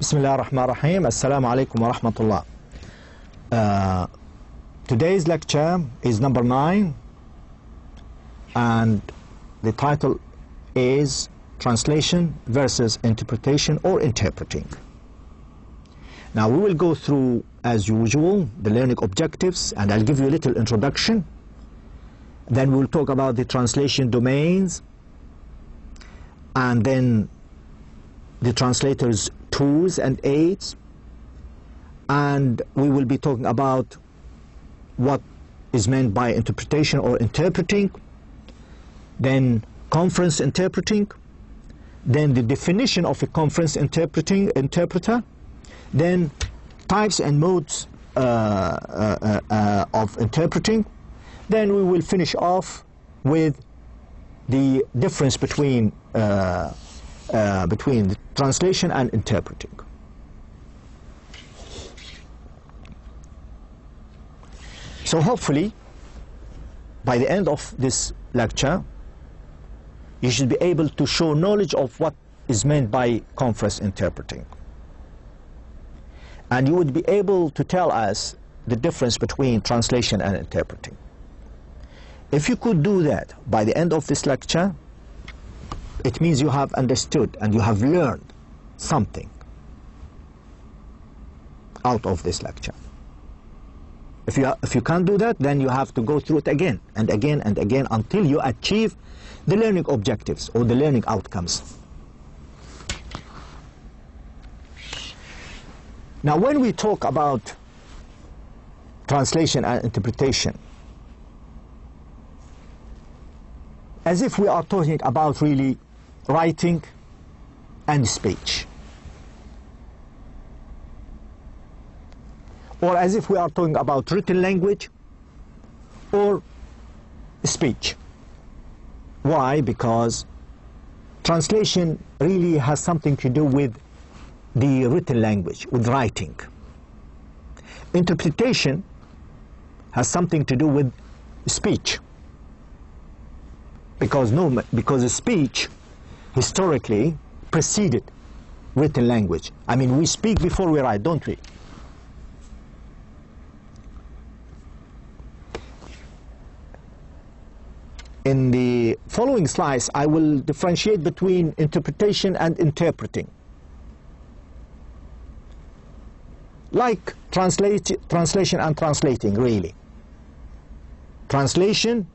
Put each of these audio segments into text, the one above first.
Bismillah ar-Rahman ar-Rahim. Assalamu alaikum wa rahmatullah. Today's lecture is number 9 and the title is Translation versus Interpretation or Interpreting. Now we will go through, as usual, the learning objectives, and I'll give you a little introduction. Then we'll talk about the translation domains, and then the translator's tools and aids, and we will be talking about what is meant by interpretation or interpreting, then conference interpreting, then the definition of a conference interpreter, then types and modes of interpreting. Then we will finish off with the difference between the translation and interpreting. So hopefully, by the end of this lecture, you should be able to show knowledge of what is meant by conference interpreting. And you would be able to tell us the difference between translation and interpreting. If you could do that by the end of this lecture, it means you have understood and you have learned something out of this lecture. If you can't do that, then you have to go through it again and again and again until you achieve the learning objectives or the learning outcomes. Now, when we talk about translation and interpretation, as if we are talking about really writing and speech, or as if we are talking about written language or speech. Why? Because translation really has something to do with the written language, with writing. Interpretation has something to do with speech. Because speech historically preceded written language. I mean, we speak before we write, don't we? In the following slides, I will differentiate between interpretation and interpreting. Like translation and translating, really. Translation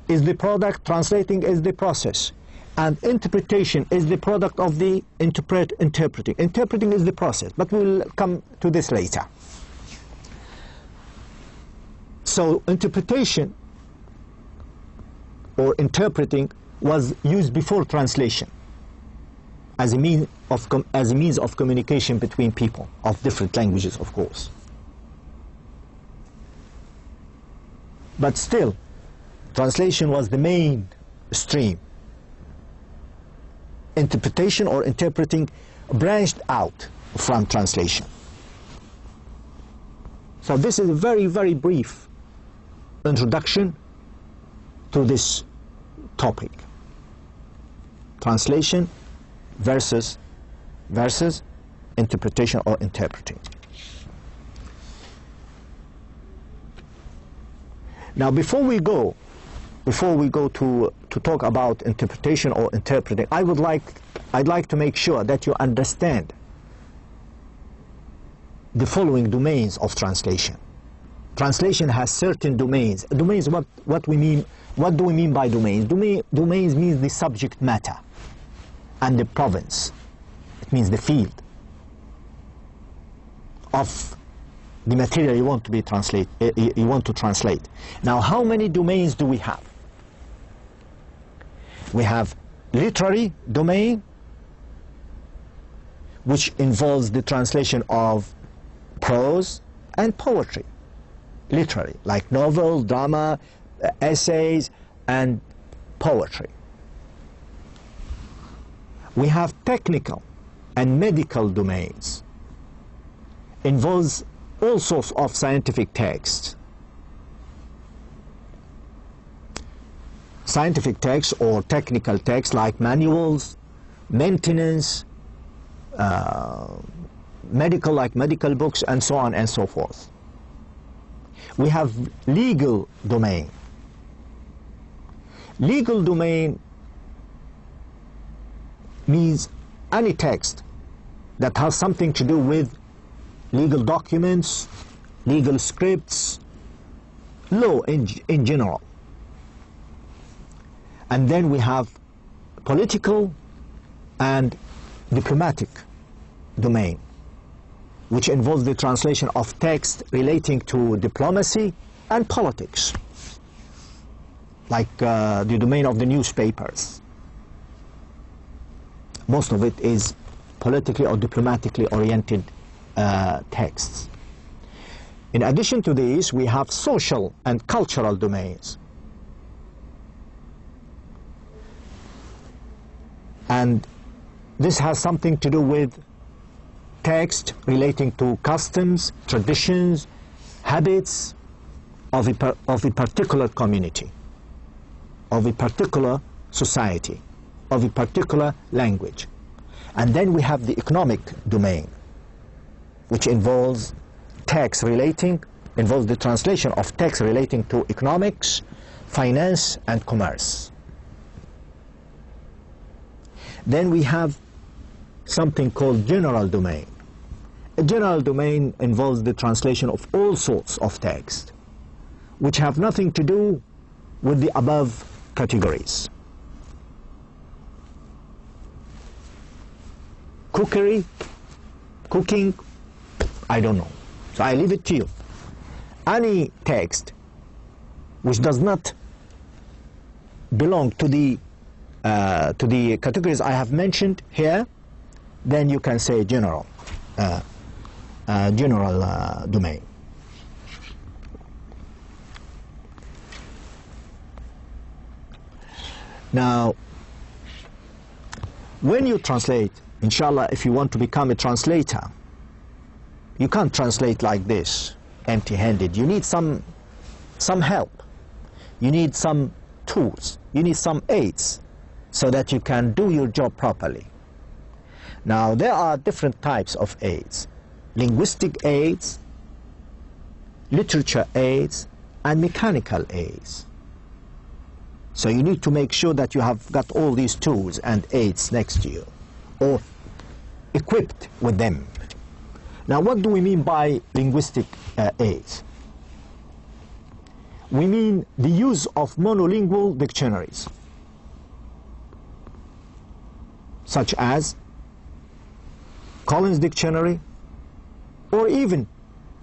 is the product, translating is the process, and interpretation is the product of the interpreting. Interpreting is the process, but we'll come to this later. So interpretation or interpreting was used before translation as a means of communication between people of different languages, of course. But still, translation was the main stream. Interpretation or interpreting branched out from translation. So this is a very, very brief introduction to this topic. Translation versus interpretation or interpreting. Now, before we go to talk about interpretation or interpreting, I'd like to make sure that you understand the following domains of translation. Translation has certain domains. Domains, what do we mean by domains? Domains means the subject matter and the province. It means the field of the material you want to translate. Now, how many domains do we have? We have literary domain, which involves the translation of prose and poetry. Literary, like novel, drama, essays, and poetry. We have technical and medical domains. Involves all sorts of scientific texts. Scientific texts or technical texts like manuals, maintenance, medical, like medical books, and so on and so forth. We have legal domain. Legal domain means any text that has something to do with legal documents, legal scripts, law in general. And then we have political and diplomatic domain, which involves the translation of text relating to diplomacy and politics, like the domain of the newspapers. Most of it is politically or diplomatically oriented texts. In addition to these, we have social and cultural domains. And this has something to do with text relating to customs, traditions, habits of a particular community, of a particular society, of a particular language. And then we have the economic domain, which involves the translation of text relating to economics, finance, and commerce. Then we have something called general domain. A general domain involves the translation of all sorts of text, which have nothing to do with the above categories. Cooking, I don't know. So I leave it to you. Any text which does not belong to the categories I have mentioned here, then you can say general domain. Now, when you translate, inshallah, if you want to become a translator, you can't translate like this, empty-handed. You need some help. You need some tools. You need some aids so that you can do your job properly. Now, there are different types of aids: linguistic aids, literature aids, and mechanical aids. So you need to make sure that you have got all these tools and aids next to you, or equipped with them. Now, what do we mean by linguistic aids? We mean the use of monolingual dictionaries, such as Collins Dictionary, or even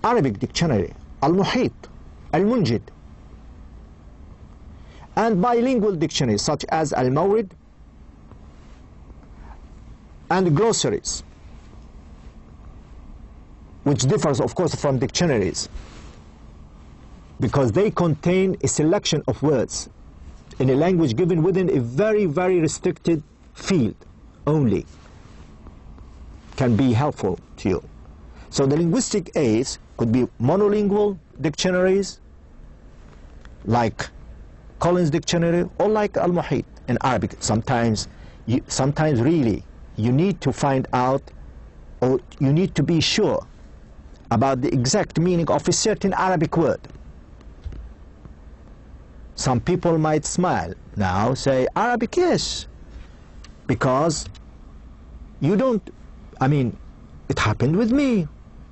Arabic Dictionary, Al-Muhit, Al-Munjid, and bilingual dictionaries such as Al-Mawrid, and glossaries, which differs, of course, from dictionaries, because they contain a selection of words in a language given within a very, very restricted field only, can be helpful to you. So the linguistic aids could be monolingual dictionaries, like Collins Dictionary, or like Al-Muhit in Arabic. Sometimes really, you need to find out, or you need to be sure about the exact meaning of a certain Arabic word. Some people might smile now, say, Arabic, yes, because you don't, I mean, it happened with me.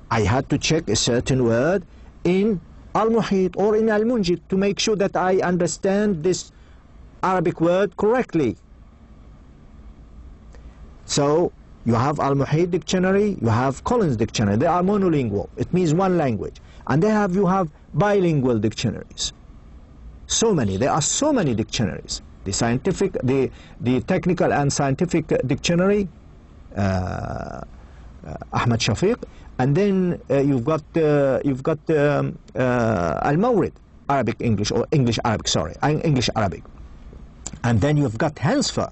I had to check a certain word in Al-Muhit or in Al-Munjid to make sure that I understand this Arabic word correctly. So you have Al-Muhit Dictionary, you have Collins Dictionary. They are monolingual. It means one language. And you have bilingual dictionaries. So many. There are so many dictionaries. The scientific, the technical and scientific dictionary, Ahmad Shafiq, and then you've got Al-Mawrid, Arabic English, or English Arabic, sorry, English Arabic, and then you've got Hansfer,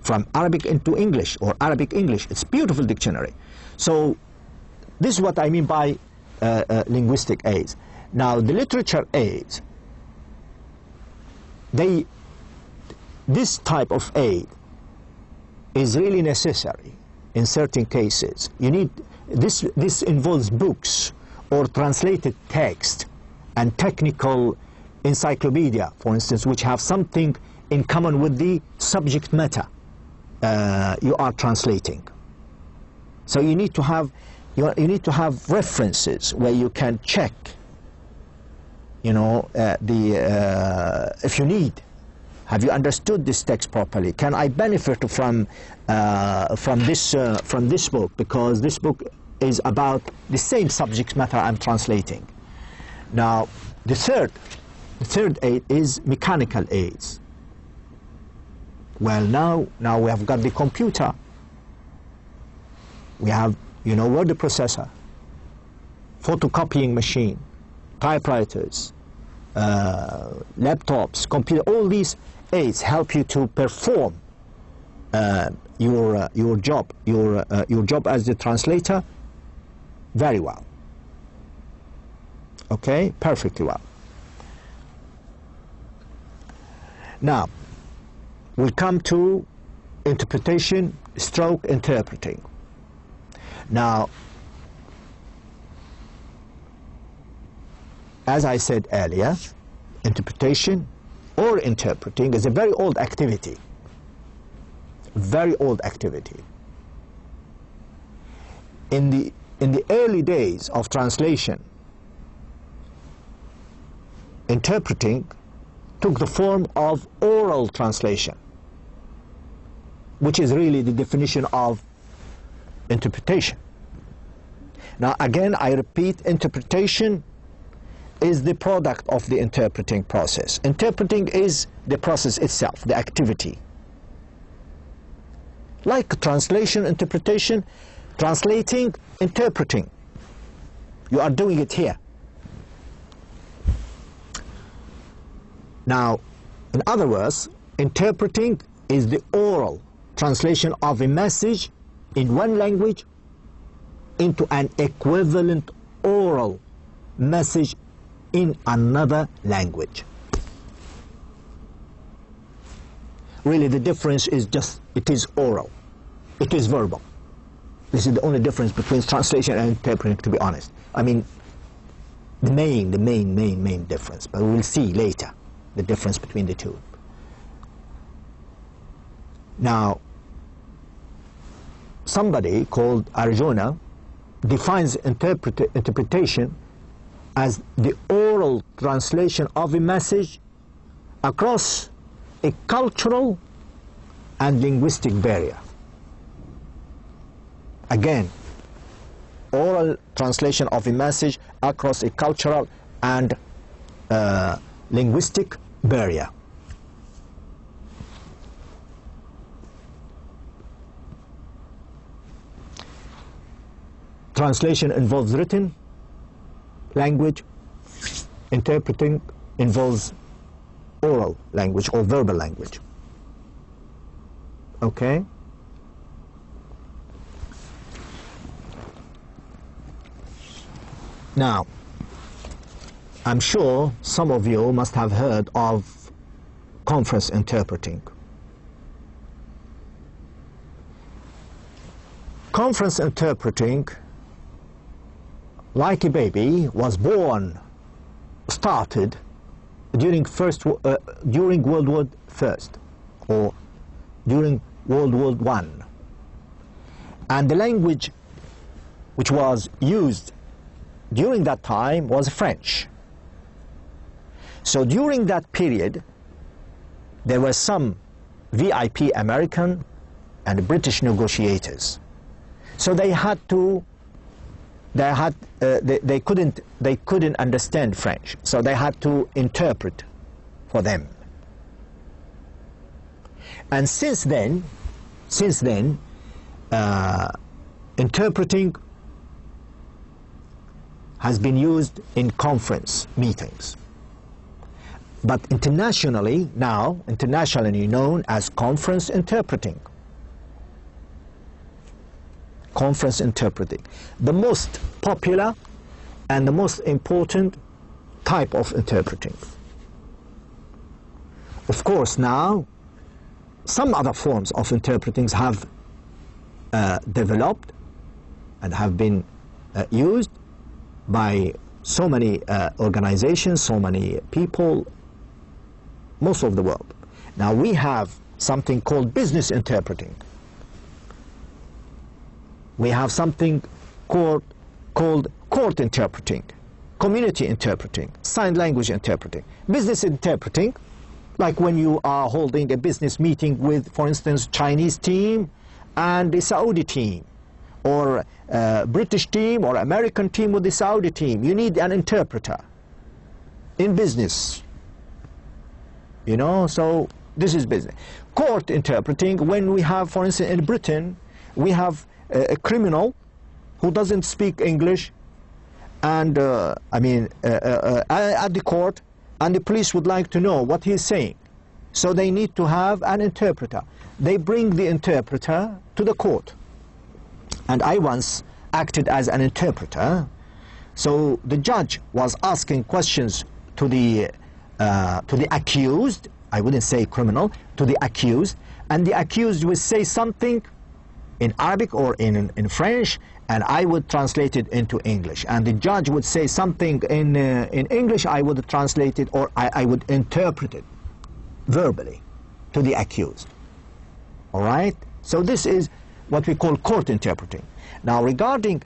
from Arabic into English, or Arabic English. It's a beautiful dictionary. So this is what I mean by linguistic aids. Now the literature aids, this type of aid is really necessary in certain cases. You need this involves books or translated text and technical encyclopedia, for instance, which have something in common with the subject matter you are translating. So you need to have references where you can check, you know, if you need. Have you understood this text properly? Can I benefit from this book, because this book is about the same subject matter I'm translating. Now, the third aid is mechanical aids. Well, now we have got the computer. We have, you know, word processor, photocopying machine, typewriters, laptops, computer. All these aids help you to perform your job as the translator very well. Okay, perfectly well. Now, we'll come to interpretation stroke interpreting. Now, as I said earlier, interpretation or interpreting is a very old activity. Very old activity. In the early days of translation, interpreting took the form of oral translation, which is really the definition of interpretation. Now again, I repeat, interpretation is the product of the interpreting process. Interpreting is the process itself, the activity. Like translation, interpretation, translating, interpreting. You are doing it here. Now, in other words, interpreting is the oral translation of a message in one language into an equivalent oral message in another language. Really, the difference is just, it is oral, it is verbal. This is the only difference between translation and interpreting, to be honest. I mean, the main difference, but we'll see later the difference between the two. Now, somebody called Arjuna defines interpretation as the oral translation of a message across a cultural and linguistic barrier. Again, oral translation of a message across a cultural and linguistic barrier. Translation involves written language, interpreting involves oral language or verbal language. Okay? Now, I'm sure some of you must have heard of conference interpreting. Conference interpreting, like a baby, was started during World War I or during World War I. And the language which was used during that time was French. So during that period, there were some VIP American and British negotiators. So they couldn't understand French, so they had to interpret for them. And since then, interpreting has been used in conference meetings. But internationally known as conference interpreting. Conference interpreting. The most popular and the most important type of interpreting. Of course, now some other forms of interpreting have developed and have been used by so many organizations, so many people, most of the world. Now we have something called business interpreting. We have something called court interpreting, community interpreting, sign language interpreting. Business interpreting, like when you are holding a business meeting with, for instance, Chinese team and the Saudi team, or British team or American team with the Saudi team. You need an interpreter in business. You know, so this is business. Court interpreting, when we have, for instance, in Britain, we have a criminal who doesn't speak English, and at the court, and the police would like to know what he's saying. So they need to have an interpreter. They bring the interpreter to the court. And I once acted as an interpreter. So the judge was asking questions to the accused, I wouldn't say criminal, to the accused, and the accused would say something in Arabic or in French, and I would translate it into English. And the judge would say something in English, I would translate it, or I would interpret it verbally to the accused. All right? So this is what we call court interpreting. Now regarding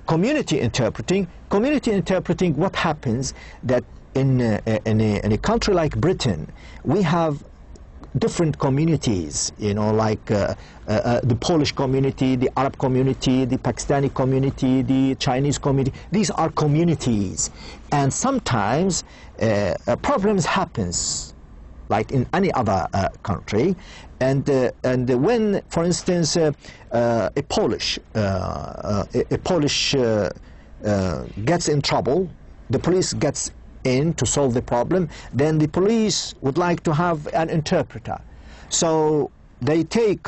community interpreting, what happens that in a country like Britain, we have different communities, you know, like the Polish community, the Arab community, the Pakistani community, the Chinese community. These are communities, and sometimes problems happens, like in any other country, and when, for instance, a Polish gets in trouble, the police gets in to solve the problem, then the police would like to have an interpreter. So they take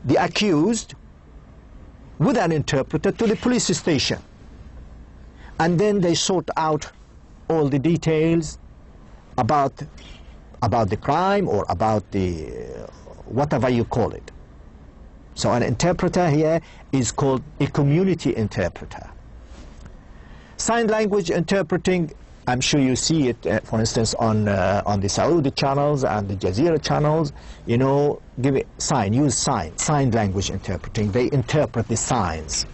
the accused with an interpreter to the police station, and then they sort out all the details about the crime or about the whatever you call it. So an interpreter here is called a community interpreter. Sign language interpreting, I'm sure you see it, for instance, on the Saudi channels and the Jazeera channels. You know, give it sign, use sign language interpreting. They interpret the signs.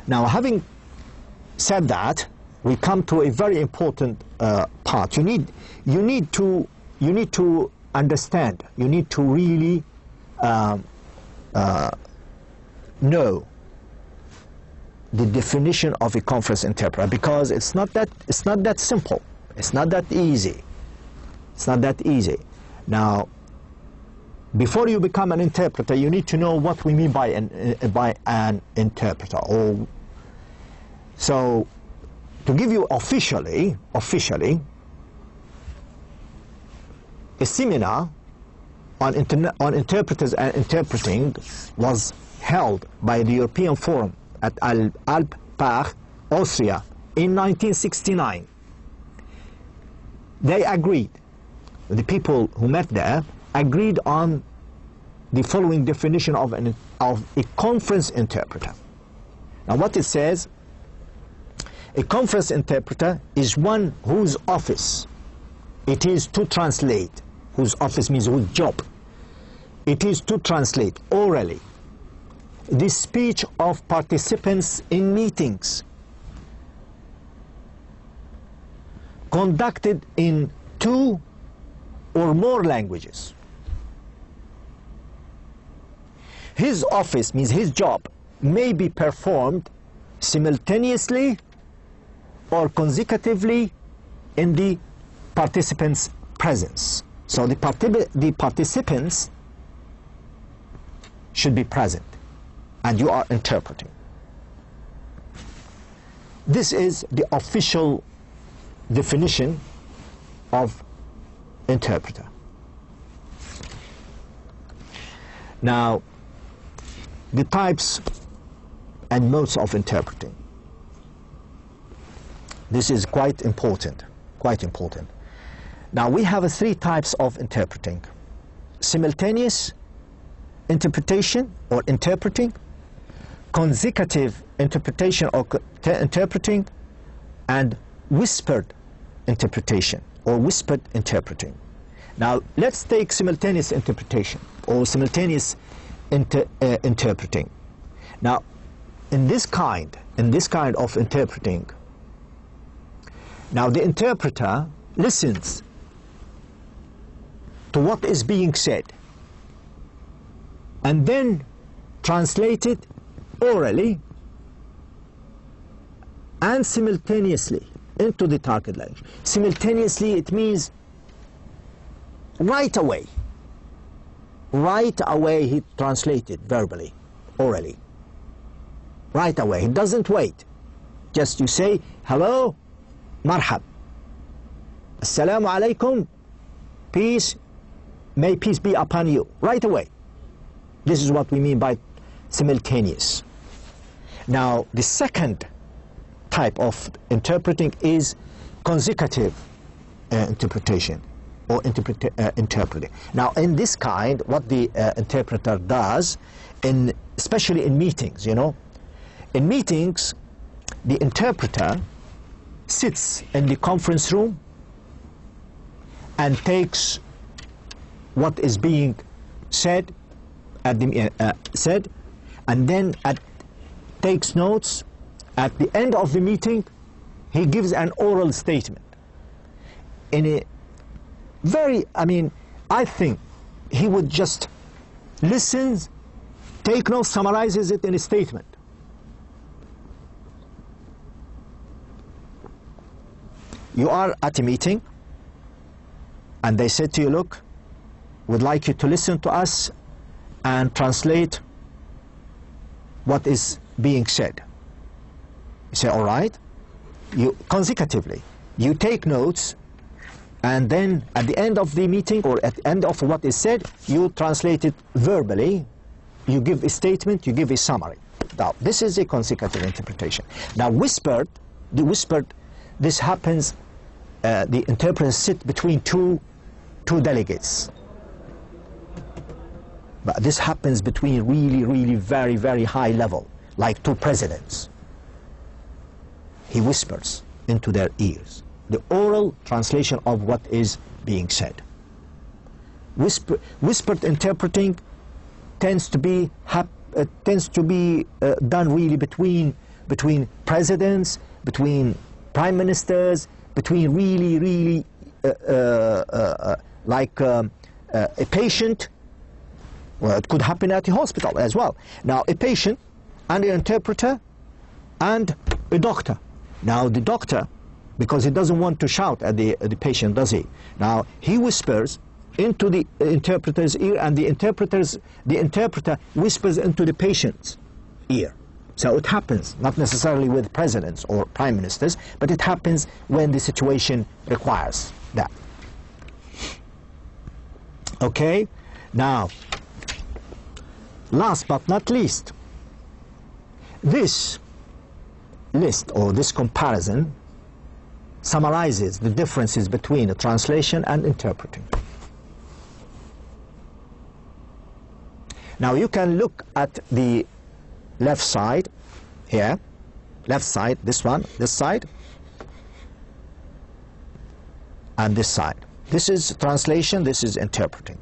Now, having said that, we come to a very important part. You need to understand. You need to really know the definition of a conference interpreter, because it's not that simple. It's not that easy. It's not that easy. Now, before you become an interpreter, you need to know what we mean by an interpreter. So, to give you officially, a seminar on interpreters and interpreting was held by the European Forum at Alpbach, Austria, in 1969. They agreed, the people who met there agreed on the following definition of a conference interpreter. Now what it says, a conference interpreter is one whose office it is to translate, whose office means whose job, it is to translate orally the speech of participants in meetings conducted in 2 or more languages. His office means his job may be performed simultaneously or consecutively in the participants' presence. So the participants should be present, and you are interpreting. This is the official definition of interpreter. Now, the types and modes of interpreting. This is quite important, quite important. Now, we have 3 types of interpreting. simultaneous interpretation or interpreting, consecutive interpretation or interpreting, and whispered interpretation or whispered interpreting. Now let's take simultaneous interpretation or simultaneous interpreting. Now in this kind of interpreting, now the interpreter listens to what is being said and then translate it orally and simultaneously into the target language. Simultaneously, it means right away. Right away he translated verbally, orally. Right away, he doesn't wait. Just you say, hello, marhab. Assalamu alaikum, peace, may peace be upon you. Right away. This is what we mean by simultaneous. Now, the second type of interpreting is consecutive interpretation or interpreting. Now, in this kind, what the interpreter does, especially in meetings, you know, in meetings, the interpreter sits in the conference room and takes what is being said at the said, and then takes notes. At the end of the meeting, he gives an oral statement. In a very, I think he would just listen, take notes, summarizes it in a statement. You are at a meeting, and they said to you, look, we'd like you to listen to us and translate what is being said. You say, all right. You consecutively, you take notes, and then at the end of the meeting or at the end of what is said, you translate it verbally. You give a statement, you give a summary. Now, this is a consecutive interpretation. Now, whispered, this happens, the interpreters sit between two delegates. But this happens between really very, very high level, like two presidents. He whispers into their ears the oral translation of what is being said. Whispered interpreting tends to be done really between presidents, between prime ministers, between really like a patient. Well, it could happen at the hospital as well. Now, a patient and an interpreter and a doctor. Now, the doctor, because he doesn't want to shout at the patient, does he? Now, he whispers into the interpreter's ear, and the interpreter whispers into the patient's ear. So it happens, not necessarily with presidents or prime ministers, but it happens when the situation requires that. Okay? Now, last but not least, this list or this comparison summarizes the differences between a translation and interpreting. Now you can look at the left side here, left side, this one, this side, and this side. This is translation, this is interpreting.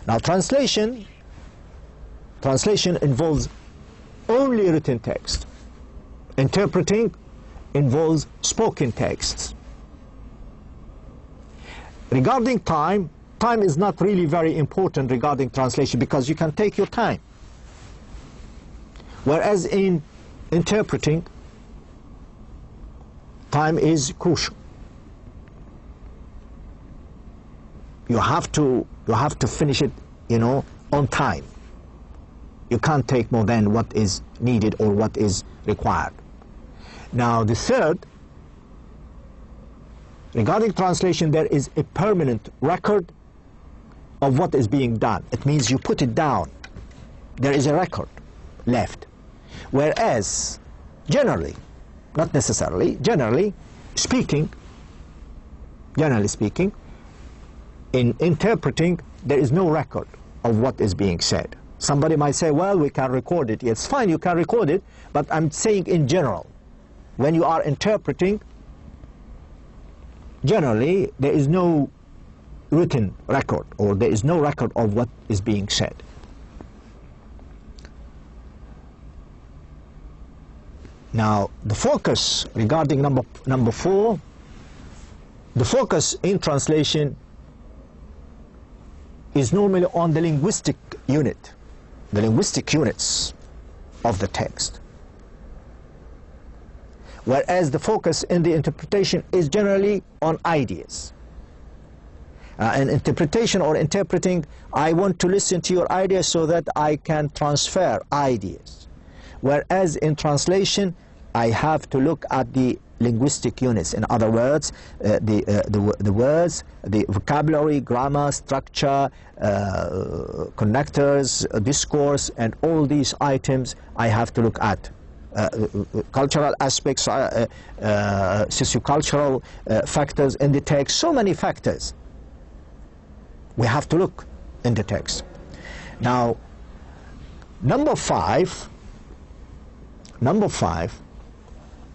Now translation involves only written text. Interpreting involves spoken texts. Regarding time is not really very important regarding translation because you can take your time. Whereas in interpreting, time is crucial. You have to finish it, on time. You can't take more than what is needed or what is required. Now, the third, regarding translation, there is a permanent record of what is being done. It means you put it down. There is a record left. Whereas, generally, not necessarily, generally speaking, In interpreting, there is no record of what is being said. Somebody might say, well, we can record it. It's fine, you can record it, but I'm saying in general, when you are interpreting, generally there is no written record, or there is no record of what is being said. Now, the focus regarding number 4, the focus in translation is normally on the linguistic unit, the linguistic units of the text. Whereas the focus in the interpretation is generally on ideas. In interpretation or interpreting, I want to listen to your ideas so that I can transfer ideas. Whereas in translation, I have to look at the linguistic units. In other words, the words, the vocabulary, grammar, structure, connectors, discourse, and all these items I have to look at. Cultural aspects, sociocultural factors in the text, so many factors. We have to look in the text. Now, number 5,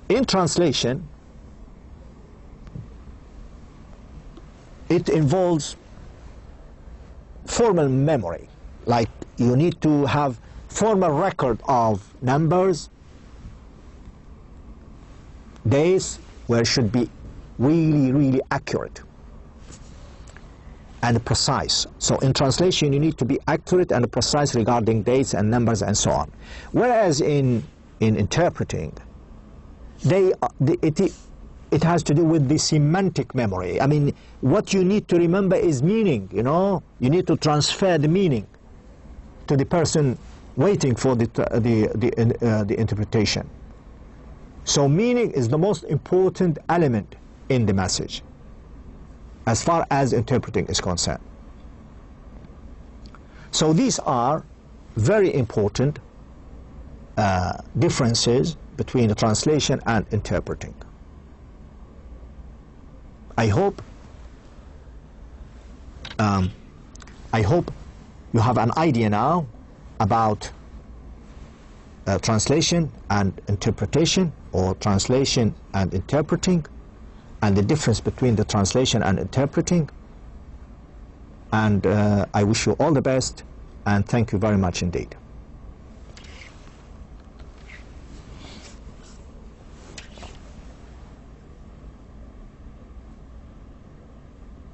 in translation, it involves formal memory. Like, you need to have formal record of numbers, days, where it should be really, really accurate and precise. So in translation, you need to be accurate and precise regarding dates and numbers and so on. Whereas in interpreting, it has to do with the semantic memory. I mean, what you need to remember is meaning, you know. You need to transfer the meaning to the person waiting for the interpretation. So meaning is the most important element in the message, as far as interpreting is concerned. So these are very important differences between the translation and interpreting. I hope you have an idea now about translation and interpretation, or translation and interpreting, and the difference between the translation and interpreting. And I wish you all the best, and thank you very much indeed.